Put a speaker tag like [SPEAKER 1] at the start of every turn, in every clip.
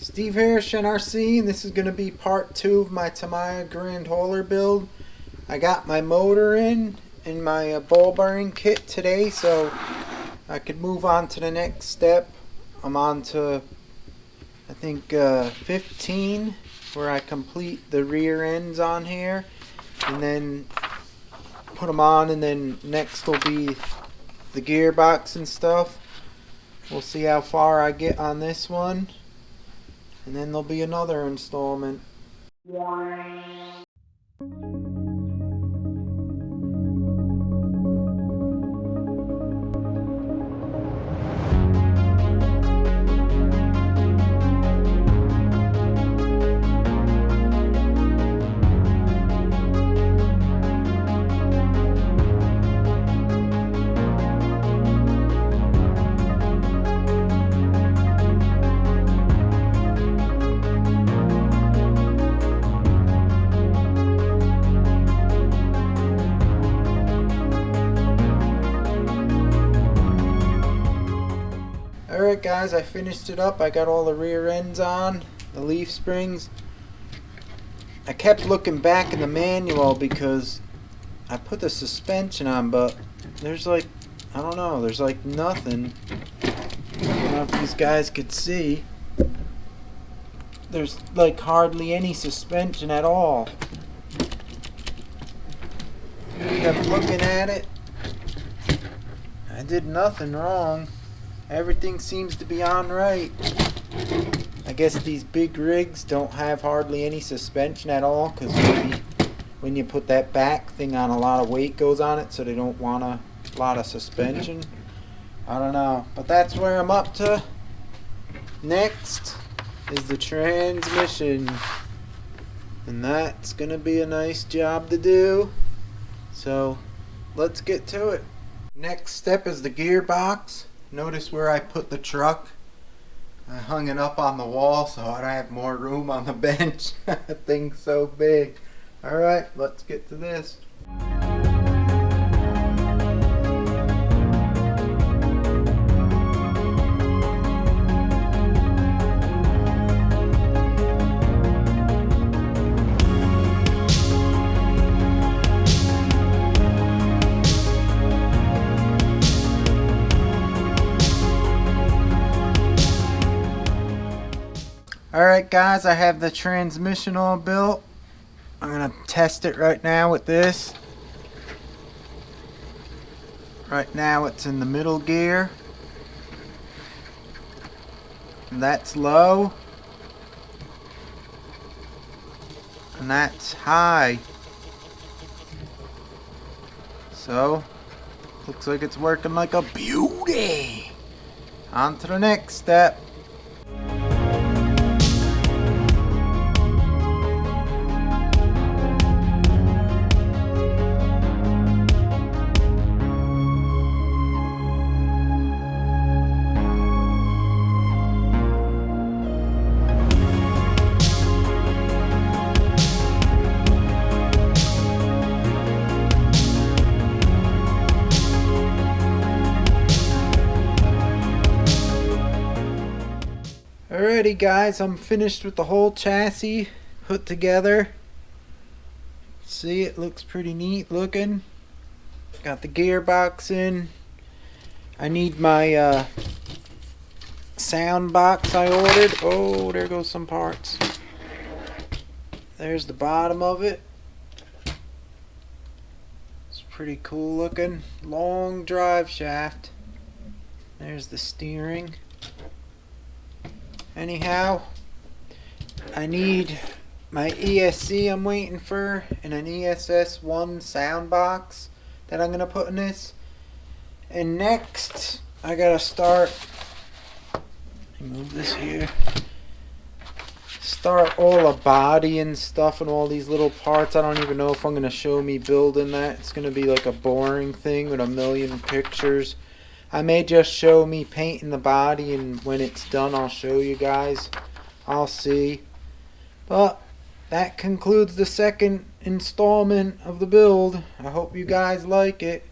[SPEAKER 1] Steve Harris NRC, and this is going to be part 2 of my Tamiya Grand Hauler build. I got my motor in my ball bearing kit today, so I could move on to the next step. I'm on to, I think, 15, where I complete the rear ends on here, and then put them on, and then next will be the gearbox and stuff. We'll see how far I get on this one. And then there'll be another installment. Alright guys, I finished it up. I got all the rear ends on, the leaf springs. I kept looking back in the manual because I put the suspension on, but there's like, I don't know, there's like nothing. I don't know if these guys could see. There's like hardly any suspension at all. I kept looking at it. I did nothing wrong. Everything seems to be on right. I guess these big rigs don't have hardly any suspension at all, because maybe when you put that back thing on, a lot of weight goes on it, so they don't want a lot of suspension. I don't know, but that's where I'm up to. Next is the transmission, and that's gonna be a nice job to do, so let's get to it. Next step is the gearbox. Notice where I put the truck. I hung it up on the wall so I'd have more room on the bench. That thing's so big. Alright, let's get to this. Alright guys, I have the transmission all built. I'm going to test it right now with this. Right now it's in the middle gear. And that's low. And that's high. So, looks like it's working like a beauty. On to the next step. Alrighty guys, I'm finished with the whole chassis put together. See, it looks pretty neat looking. Got the gearbox in. I need my sound box I ordered. Oh, there goes some parts. There's the bottom of it. It's pretty cool looking. Long drive shaft. There's the steering. Anyhow, I need my ESC I'm waiting for, and an ESS1 sound box that I'm going to put in this. And next, I got to start, let me move this here, start all the body and stuff and all these little parts. I don't even know if I'm going to show me building that. It's going to be like a boring thing with a million pictures. I may just show me painting the body, and when it's done I'll show you guys. I'll see. But that concludes the second installment of the build. I hope you guys like it.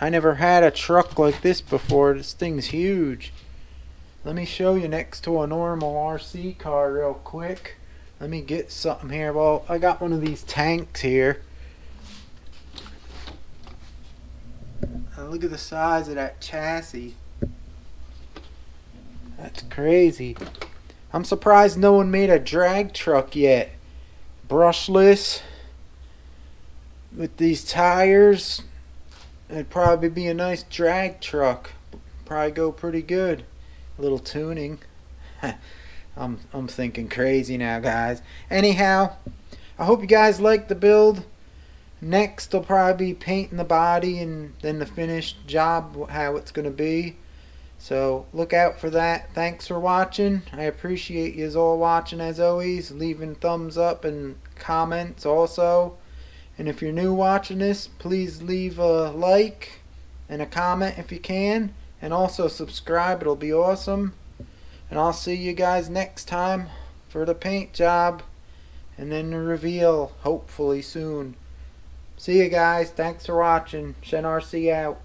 [SPEAKER 1] I never had a truck like this before. This thing's huge. Let me show you next to a normal RC car real quick. Let me get something here. Well, I got one of these tanks here. Look at the size of that chassis. That's crazy. I'm surprised no one made a drag truck yet. Brushless. With these tires, it'd probably be a nice drag truck. Probably go pretty good. A little tuning. I'm thinking crazy now, guys. Anyhow, I hope you guys like the build. Next, I'll probably be painting the body and then the finished job, how it's going to be. So look out for that. Thanks for watching. I appreciate you all watching as always. Leaving thumbs up and comments also. And if you're new watching this, please leave a like and a comment if you can. And also subscribe. It'll be awesome. And I'll see you guys next time for the paint job. And then the reveal, hopefully soon. See you guys. Thanks for watching. Shen RC out.